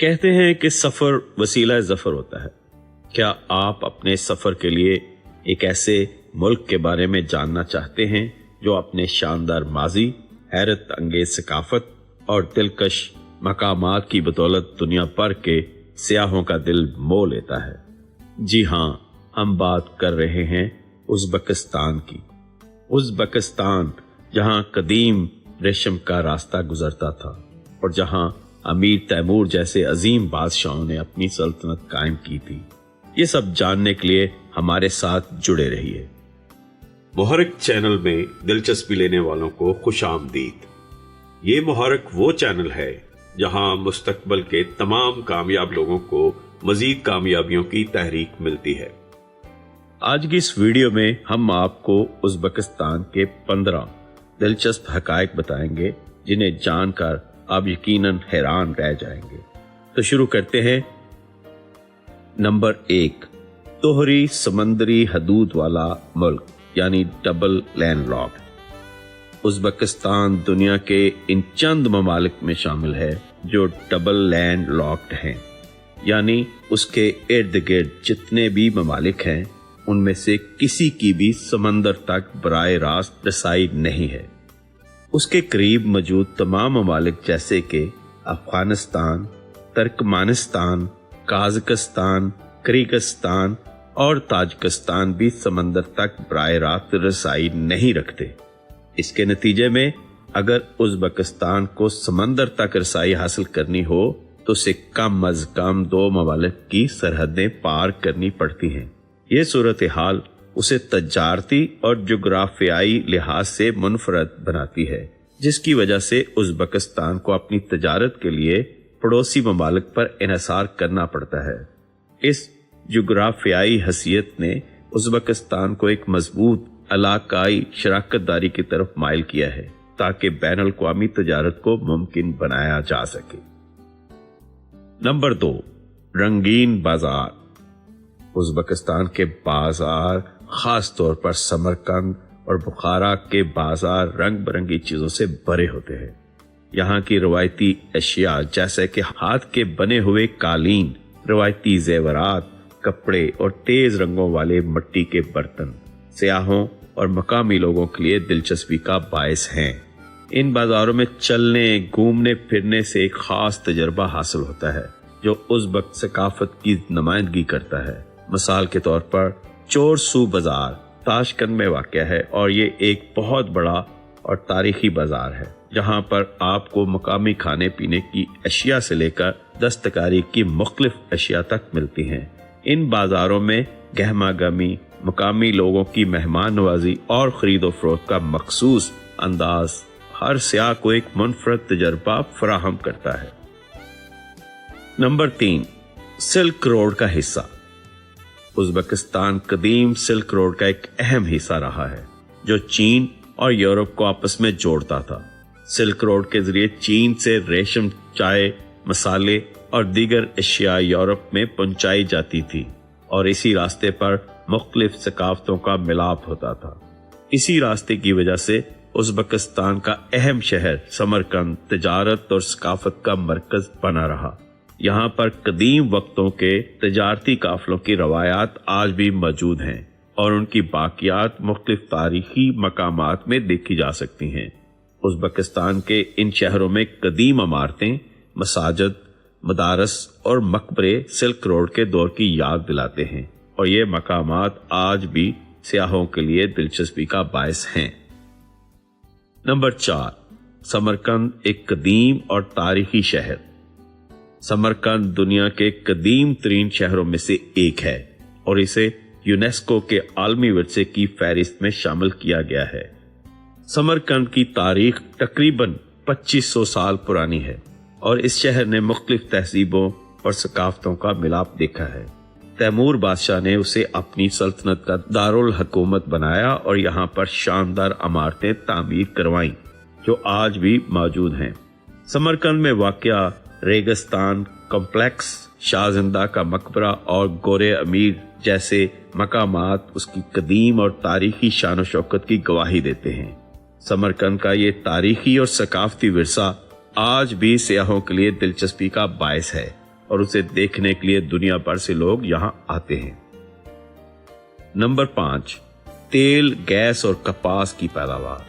कहते हैं कि सफर वसीला ज़फर होता है। क्या आप अपने सफर के लिए एक ऐसे मुल्क के बारे में जानना चाहते हैं जो अपने शानदार माजी, हैरत अंगेज सकाफत और दिलकश मकामात की बदौलत दुनिया भर के सियाहों का दिल मोह लेता है? जी हाँ, हम बात कर रहे हैं उज़्बेकिस्तान की। उज़्बेकिस्तान जहां कदीम रेशम का रास्ता गुजरता था और जहां अमीर तैमूर जैसे अजीम बादशाहों ने अपनी सल्तनत कायम की थी। ये सब जानने के लिए हमारे साथ जुड़े रहिए। मुहर्रिक चैनल में दिलचस्पी लेने वालों को खुशामदीद। ये मुहर्रिक वो चैनल है जहां मुस्तकबल के तमाम कामयाब लोगों को मजीद कामयाबियों की तहरीक मिलती है। आज की इस वीडियो में हम आपको उज़्बेकिस्तान के 15 दिलचस्प हकायक बताएंगे जिन्हें जानकर आप यकीनन हैरान रह जाएंगे। तो शुरू करते हैं। नंबर 1, दोहरी समंदरी हदूद वाला मुल्क यानी डबल लैंडलॉक्ड। उज़्बेकिस्तान दुनिया के इन चंद ममालिक में शामिल है जो डबल लैंडलॉक्ड हैं, यानी उसके इर्द गिर्द जितने भी ममालिक हैं उनमें से किसी की भी समंदर तक बराह रास्त रसाई नहीं है। उसके करीब मौजूद तमाम ममालिक जैसे कि अफगानिस्तान, तुर्कमेनिस्तान, काज़ाकिस्तान, किर्गिस्तान और ताजिकिस्तान भी समंदर तक बराह रास्त रसाई नहीं रखते। इसके नतीजे में अगर उज़्बेकिस्तान को समंदर तक रसाई हासिल करनी हो तो उसे कम अज कम 2 ममालिक की सरहदें पार करनी पड़ती हैं। ये सूरत हाल उसे तजारती और जोग्राफियाई लिहाज से मुनफरद बनाती है, जिसकी वजह से उज़्बेकिस्तान को अपनी तजारत के लिए पड़ोसी ममालिक पर इन्हिसार करना पड़ता है। इस जोग्राफियाई हसीयत ने उज़्बेकिस्तान को एक मजबूत इलाकाई शराकतदारी की तरफ माइल किया है ताकि बैनुल अक़वामी तजारत को मुमकिन बनाया जा सके। नंबर 2, रंगीन बाजार। उज़्बेकिस्तान के बाजार, खास तौर पर समरकंद और बुखारा के बाजार रंग बिरंगी चीजों से भरे होते हैं। यहाँ की रवायती अशिया जैसे कि हाथ के बने हुए कालीन, रवायती जेवरात, कपड़े और तेज रंगों वाले मिट्टी के बर्तन सियाहों और मकामी लोगों के लिए दिलचस्पी का बायस हैं। इन बाजारों में चलने, घूमने फिरने से एक खास तजर्बा हासिल होता है जो उज़्बेक सकाफत की नुमाइंदगी करता है। मिसाल के तौर पर चोरसू बाजार ताशकंद में वाक़या है और ये एक बहुत बड़ा और तारीखी बाजार है जहां पर आपको मकामी खाने पीने की अशिया से लेकर दस्तकारी की मुख्तलिफ अशिया तक मिलती हैं। इन बाजारों में गहमा गहमी, मकामी लोगों की मेहमान नवाजी और खरीदो फरोख्त का मखसूस अंदाज हर सियाह को एक मुनफरद तजर्बा फराहम करता है। नंबर 3, सिल्क रोड का हिस्सा। उज़्बेकिस्तान कदीम सिल्क रोड का एक अहम हिस्सा रहा है जो चीन और यूरोप को आपस में जोड़ता था। सिल्क रोड के जरिए चीन से रेशम, चाय, मसाले और दीगर अशिया यूरोप में पहुंचाई जाती थी और इसी रास्ते पर मुख्तलिफ सकाफतों का मिलाप होता था। इसी रास्ते की वजह से उज़्बेकिस्तान का अहम शहर समरकंद तजारत और सकाफत का मरकज बना रहा। यहाँ पर कदीम वक्तों के तजारती काफलों की रवायात आज भी मौजूद हैं और उनकी बाकियात मुख्तलिफ तारीखी मकामात में देखी जा सकती हैं। उज़्बेकिस्तान के इन शहरों में कदीम इमारतें, मसाजिद, मदारस और मकबरे सिल्क रोड के दौर की याद दिलाते हैं और ये मकामात आज भी सियाहों के लिए दिलचस्पी का बायस हैं। नंबर 4, समरकंद एक कदीम और तारीखी शहर। समरकंद दुनिया के कदीम तरीन शहरों में से एक है और इसे यूनेस्को के आलमी विरसे की फहरिस्त में शामिल किया गया है। समरकंद की तारीख तकरीबन 2500 साल पुरानी है और इस शहर ने मुख्तलिफ तहजीबों और सकाफतों का मिलाप देखा है। तैमूर बादशाह ने उसे अपनी सल्तनत का दारुल हुकूमत बनाया और यहाँ पर शानदार इमारतें तामीर करवाईं जो आज भी मौजूद हैं। समरकंद में वाक़या रेगिस्तान कॉम्प्लेक्स, शाहजिंदा का मकबरा और गोरे अमीर जैसे मकामात उसकी कदीम और तारीखी शान शौकत की गवाही देते हैं। समरकंद का ये तारीखी और सकाफती विरसा आज भी सियाहों के लिए दिलचस्पी का बायस है और उसे देखने के लिए दुनिया भर से लोग यहाँ आते हैं। नंबर 5, तेल, गैस और कपास की पैदावार।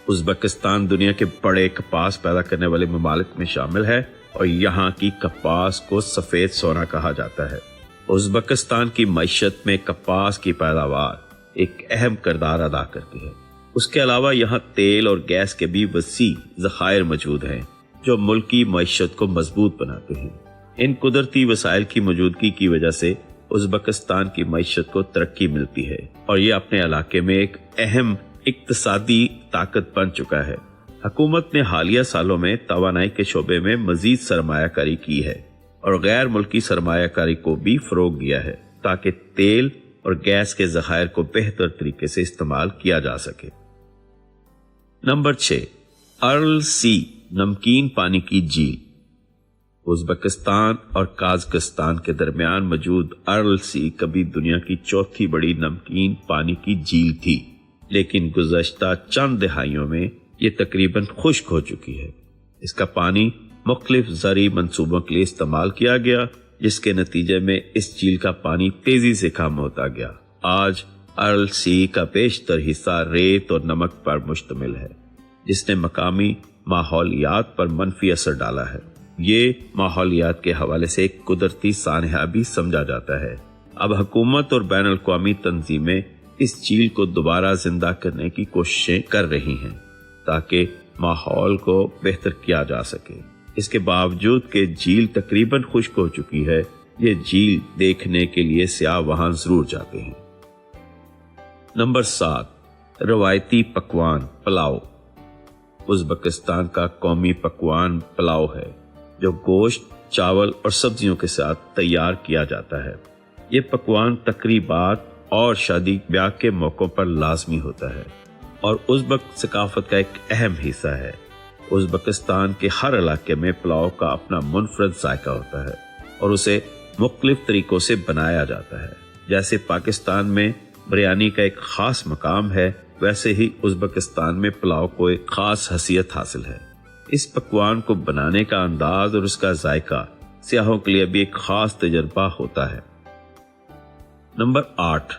उज़्बेकिस्तान दुनिया के बड़े कपास पैदा करने वाले ममालिक में शामिल है और यहाँ की कपास को सफेद सोना कहा जाता है। उज़्बेकिस्तान की मईशत में कपास की पैदावार एक अहम किरदार अदा करती है। उसके अलावा यहाँ तेल और गैस के भी वसी ज़खायर मौजूद हैं जो मुल्क की मईशत को मजबूत बनाते हैं। इन कुदरती वसाइल की मौजूदगी की वजह से उज़्बेकिस्तान की मईशत को तरक्की मिलती है और ये अपने इलाके में एक अहम इक्तिसादी ताकत बन चुका है। हुकूमत ने हालिया सालों में तवानाई के शोबे में मजीद सरमायाकारी की है और गैर मुल्की सरमायाकारी को भी फरोग दिया है ताकि तेल और गैस के ज़खायर को बेहतर तरीके से इस्तेमाल किया जा सके। नंबर 6, अर्ल सी, नमकीन पानी की झील। उज़्बेकिस्तान और काज़ाकिस्तान के दरमियान मौजूद अर्ल सी कभी दुनिया की चौथी बड़ी नमकीन पानी की झील थी, लेकिन गुज़श्ता चंद दहाइयों में ये तकरीबन खुश्क हो चुकी है। इसका पानी मुख्तलिफ ज़रूरी मंसूबों के लिए इस्तेमाल किया गया, जिसके नतीजे में इस झील का पानी तेजी से कम होता गया। आज अर्ल सी का बेशतर हिस्सा रेत और नमक पर मुश्तमिल है, जिसने मकामी माहौलियात पर मनफी असर डाला है। ये माहौलियात के हवाले से एक कुदरती सानहा भी समझा जाता है। अब हुकूमत और बैनुल अक़वामी तंजीमें इस झील को दोबारा जिंदा करने की कोशिशें कर रही हैं ताकि माहौल को बेहतर किया जा सके। इसके बावजूद कि झील तकरीबन खुश्क हो चुकी है, ये झील देखने के लिए सियाह वहां जरूर जाते हैं। नंबर 7, रवायती पकवान पुलाव। उज़्बेकिस्तान का कौमी पकवान पुलाव है जो गोश्त, चावल और सब्जियों के साथ तैयार किया जाता है। ये पकवान तकरीबात और शादी ब्याह के मौक़ों पर लाजमी होता है और उज़्बेक सकाफत का एक अहम हिस्सा है। उज़्बेकिस्तान के हर इलाके में पुलाव का अपना मुनफरद जायका होता है और उसे मुख्तलिफ तरीकों से बनाया जाता है। जैसे पाकिस्तान में बिरयानी का एक खास मकाम है, वैसे ही उज़्बेकिस्तान में पुलाव को एक खास हैसियत हासिल है। इस पकवान को बनाने का अंदाज और उसका जायका सियाहों के लिए भी एक खास तजर्बा होता है। नंबर 8,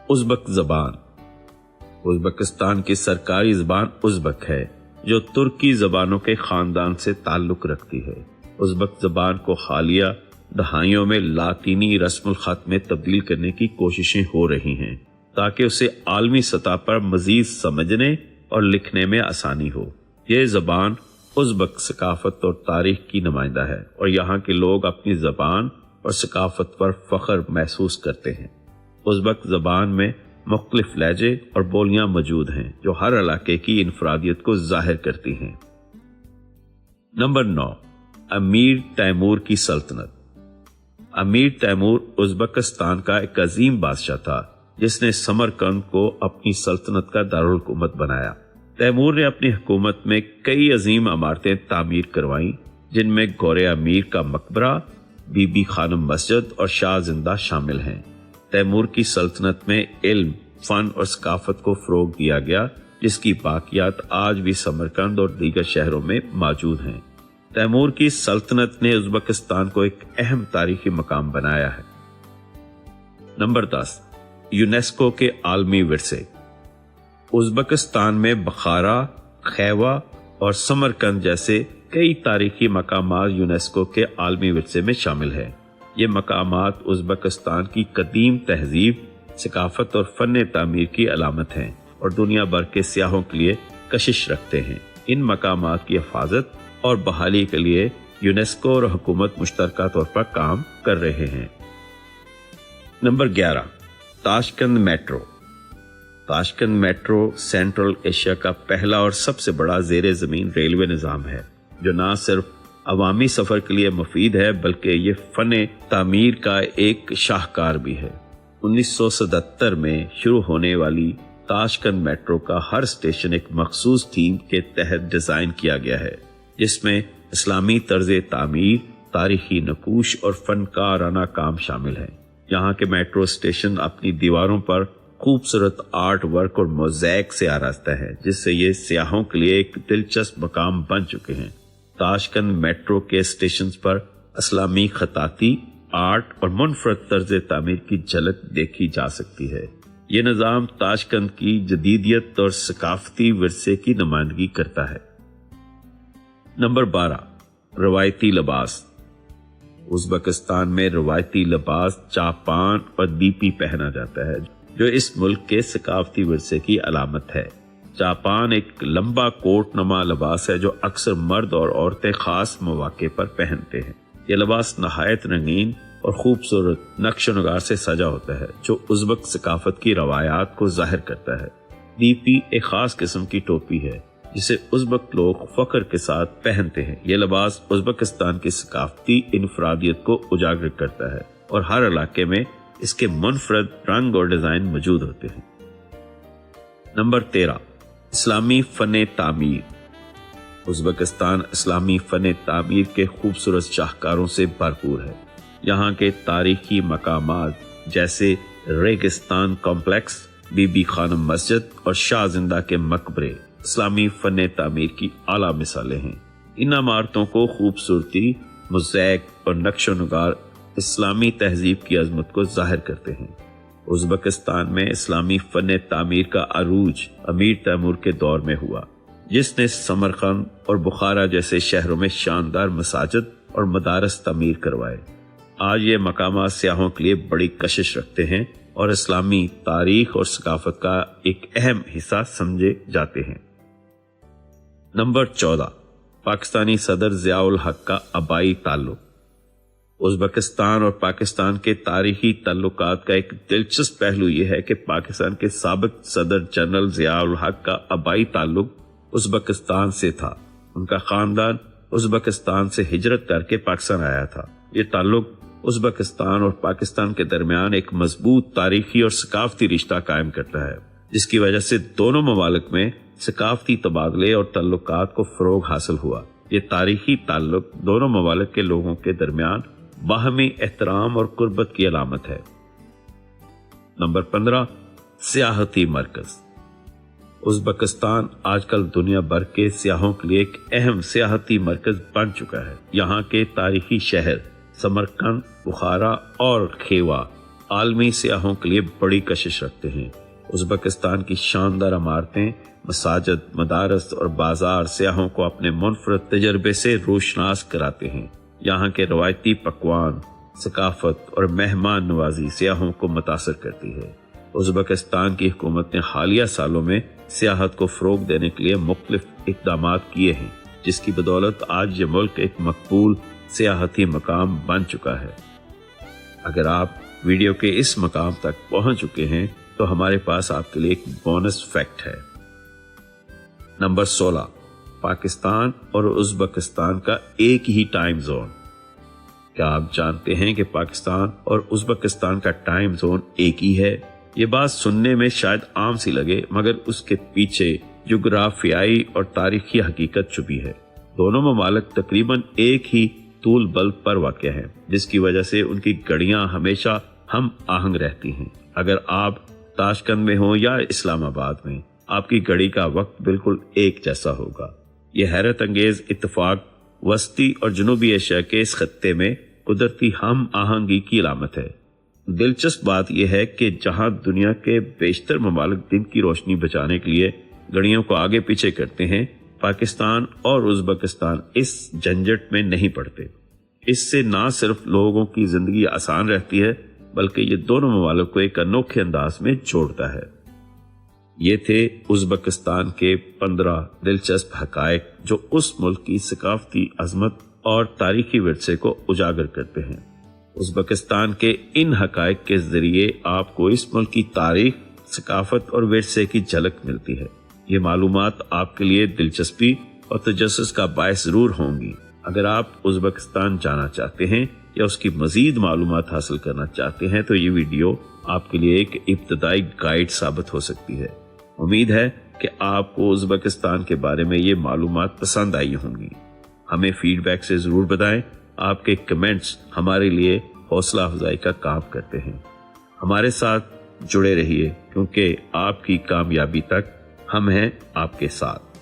उज़्बेक ज़बान। उज़्बेकिस्तान की सरकारी ज़बान उज़्बेक है जो तुर्की ज़बानों के ख़ानदान से ताल्लुक़ रखती है। उज़्बेक ज़बान को हालिया दहाइयों में लातीनी रस्मुल ख़त में तब्दील करने की कोशिशें हो रही हैं ताकि उसे आलमी सतह पर मज़ीद समझने और लिखने में आसानी हो। ये ज़बान उज़्बेक सकाफत और तारीख की नुमाइंदा है और यहाँ के लोग अपनी ज़बान और सकाफत पर फ़ख्र महसूस करते हैं। उज़्बेक ज़बान में मुख्तलिफ लहजे और बोलियां मौजूद हैं जो हर इलाके की इनफरादियत को जाहिर करती हैं। नंबर 9, अमीर तैमूर की सल्तनत। अमीर तैमूर उज़्बेकिस्तान का एक अजीम बादशाह था जिसने समरकंद को अपनी सल्तनत का दारुल हुकूमत बनाया। तैमूर ने अपनी हुकूमत में कई अजीम इमारतें तामीर करवाईं, जिनमें गौरे अमीर का मकबरा, बीबी खानम मस्जिद और शाह जिंदा शामिल हैं। तैमूर की सल्तनत में इल्म, फन और सकाफत को फरोग दिया गया, जिसकी बाकियात आज भी समरकंद और दीगर शहरों में मौजूद हैं। तैमूर की सल्तनत ने उज़्बेकिस्तान को एक अहम तारीखी मकाम बनाया है। नंबर 10, यूनेस्को के आलमी विरसे। उज़्बेकिस्तान में बखारा, खैवा और समरकंद जैसे कई तारीखी मकामात यूनेस्को के आलमी विरसे में शामिल है। ये मकामात उज़्बेकिस्तान की कदीम तहजीब, सकाफत और फ़न तामीर की अलामत हैं और दुनिया भर के सियाहों के लिए कशिश रखते हैं। इन मकामात की हिफाजत और बहाली के लिए यूनेस्को और हुकूमत मुश्तरका तौर पर काम कर रहे हैं। Number 11, Tashkent metro. Tashkent metro central Asia का पहला और सबसे बड़ा ज़ेरे ज़मीन रेलवे निज़ाम है जो न सिर्फ अवामी सफ़र के लिए मुफीद है बल्कि ये फ़न तामीर का एक शाहकार भी है। 1977 में शुरू होने वाली ताशकंद मेट्रो का हर स्टेशन एक मखसूस थीम के तहत डिज़ाइन किया गया है, जिसमें इस्लामी तर्ज तामीर, तारीखी नकूश और फनकाराना काम शामिल है। यहाँ के मेट्रो स्टेशन अपनी दीवारों पर खूबसूरत आर्ट वर्क और मोज़ैक से आरास्ता है, जिससे ये सियाहों के लिए एक दिलचस्प मकाम बन चुके हैं। ताशकंद मेट्रो के स्टेशन पर اسلامی خطاطی، آرٹ اور منفرد طرز تعمیر کی جھلک دیکھی جا سکتی ہے۔ یہ نظام تاشقند کی جدیدیت اور ثقافتی ورثے کی نمائندگی کرتا ہے۔ نمبر 12، روایتی لباس۔ ازبکستان میں روایتی لباس چاپان اور دیپی پہنا جاتا ہے، جو اس ملک کے ثقافتی ورثے کی علامت ہے۔ چاپان ایک لمبا کوٹ نما لباس ہے جو اکثر مرد اور عورتیں خاص مواقع پر پہنتے ہیں۔ یہ لباس نہایت رنگین اور خوبصورت نقش و نگار سے سجا ہوتا ہے، جو ازبک ثقافت کی روایات کو ظاہر کرتا ہے۔ دیپی ایک خاص قسم کی ٹوپی ہے جسے ازبک لوگ فخر کے ساتھ پہنتے ہیں۔ یہ لباس ازبکستان کی ثقافتی انفرادیت کو اجاگر کرتا ہے اور ہر علاقے میں اس کے منفرد رنگ اور ڈیزائن موجود ہوتے ہیں۔ نمبر 13، اسلامی فن تعمیر۔ ازبکستان اسلامی فن تعمیر کے خوبصورت شاہکاروں سے بھرپور ہے۔ یہاں کے تاریخی مقامات جیسے ریگستان کمپلیکس، بی بی خانم مسجد اور شاہ زندہ کے مقبرے اسلامی فن تعمیر کی اعلیٰ مثالیں ہیں۔ ان عمارتوں کو خوبصورتی، موزیک اور نقش و نگار اسلامی تہذیب کی عظمت کو ظاہر کرتے ہیں۔ ازبکستان میں اسلامی فن تعمیر کا عروج امیر تیمور کے دور میں ہوا، جس نے سمرقند اور بخارا جیسے شہروں میں شاندار مساجد اور مدارس تعمیر کروائے۔ آج یہ مقامات سیاحوں کے لیے بڑی کشش رکھتے ہیں اور اسلامی تاریخ اور ثقافت کا ایک اہم حصہ سمجھے جاتے ہیں۔ نمبر 14، پاکستانی صدر ضیاء الحق کا آبائی تعلق۔ ازبکستان اور پاکستان کے تاریخی تعلقات کا ایک دلچسپ پہلو یہ ہے کہ پاکستان کے سابق صدر جنرل ضیاء الحق کا آبائی تعلق ازبکستان سے تھا۔ ان کا خاندان ازبکستان سے ہجرت کر کے پاکستان آیا تھا۔ یہ تعلق ازبکستان اور پاکستان کے درمیان ایک مضبوط تاریخی اور ثقافتی رشتہ قائم کرتا ہے، جس کی وجہ سے دونوں ممالک میں ثقافتی تبادلے اور تعلقات کو فروغ حاصل ہوا۔ یہ تاریخی تعلق دونوں ممالک کے لوگوں کے درمیان باہمی احترام اور قربت کی علامت ہے۔ نمبر 15، سیاحتی مرکز۔ ازبکستان آج کل دنیا بھر کے سیاحوں کے لیے ایک اہم سیاحتی مرکز بن چکا ہے۔ یہاں کے تاریخی شہر سمرقند، بخارا اور خیوا عالمی سیاحوں کے لیے بڑی کشش رکھتے ہیں۔ ازبکستان کی شاندار عمارتیں، مساجد، مدارس اور بازار سیاحوں کو اپنے منفرد تجربے سے روشناس کراتے ہیں۔ یہاں کے روایتی پکوان، ثقافت اور مہمان نوازی سیاحوں کو متاثر کرتی ہے۔ ازبکستان کی حکومت نے حالیہ سالوں میں سیاحت کو فروغ دینے کے لیے مختلف اقدامات کیے ہیں، جس کی بدولت آج یہ ملک ایک مقبول سیاحتی مقام بن چکا ہے۔ اگر آپ ویڈیو کے اس مقام تک پہنچ چکے ہیں تو ہمارے پاس آپ کے لیے ایک بونس فیکٹ ہے۔ نمبر 16، پاکستان اور ازبکستان کا ایک ہی ٹائم زون۔ کیا آپ جانتے ہیں کہ پاکستان اور ازبکستان کا ٹائم زون ایک ہی ہے؟ یہ بات سننے میں شاید عام سی لگے، مگر اس کے پیچھے جغرافیائی اور تاریخی حقیقت چھپی ہے۔ دونوں ممالک تقریباً ایک ہی طول بلب پر واقع ہیں، جس کی وجہ سے ان کی گھڑیاں ہمیشہ ہم آہنگ رہتی ہیں۔ اگر آپ تاشقند میں ہوں یا اسلام آباد میں، آپ کی گھڑی کا وقت بالکل ایک جیسا ہوگا۔ یہ حیرت انگیز اتفاق وسطی اور جنوبی ایشیا کے اس خطے میں قدرتی ہم آہنگی کی علامت ہے۔ دلچسپ بات یہ ہے کہ جہاں دنیا کے بیشتر ممالک دن کی روشنی بچانے کے لیے گھڑیوں کو آگے پیچھے کرتے ہیں، پاکستان اور ازبکستان اس جھنجٹ میں نہیں پڑتے۔ اس سے نہ صرف لوگوں کی زندگی آسان رہتی ہے، بلکہ یہ دونوں ممالک کو ایک انوکھے انداز میں جوڑتا ہے۔ یہ تھے ازبکستان کے 15 دلچسپ حقائق جو اس ملک کی ثقافتی عظمت اور تاریخی ورثے کو اجاگر کرتے ہیں۔ ازبکستان کے ان حقائق کے ذریعے آپ کو اس ملک کی تاریخ، ثقافت اور ورثے کی جھلک ملتی ہے۔ یہ معلومات آپ کے لیے دلچسپی اور تجسس کا باعث ضرور ہوں گی۔ اگر آپ ازبکستان جانا چاہتے ہیں یا اس کی مزید معلومات حاصل کرنا چاہتے ہیں تو یہ ویڈیو آپ کے لیے ایک ابتدائی گائیڈ ثابت ہو سکتی ہے۔ امید ہے کہ آپ کو ازبکستان کے بارے میں یہ معلومات پسند آئی ہوں گی۔ ہمیں فیڈ بیک سے ضرور بتائیں۔ آپ کے کمنٹس ہمارے لیے حوصلہ افزائی کا کام کرتے ہیں۔ ہمارے ساتھ جڑے رہیے، کیونکہ آپ کی کامیابی تک ہم ہیں آپ کے ساتھ۔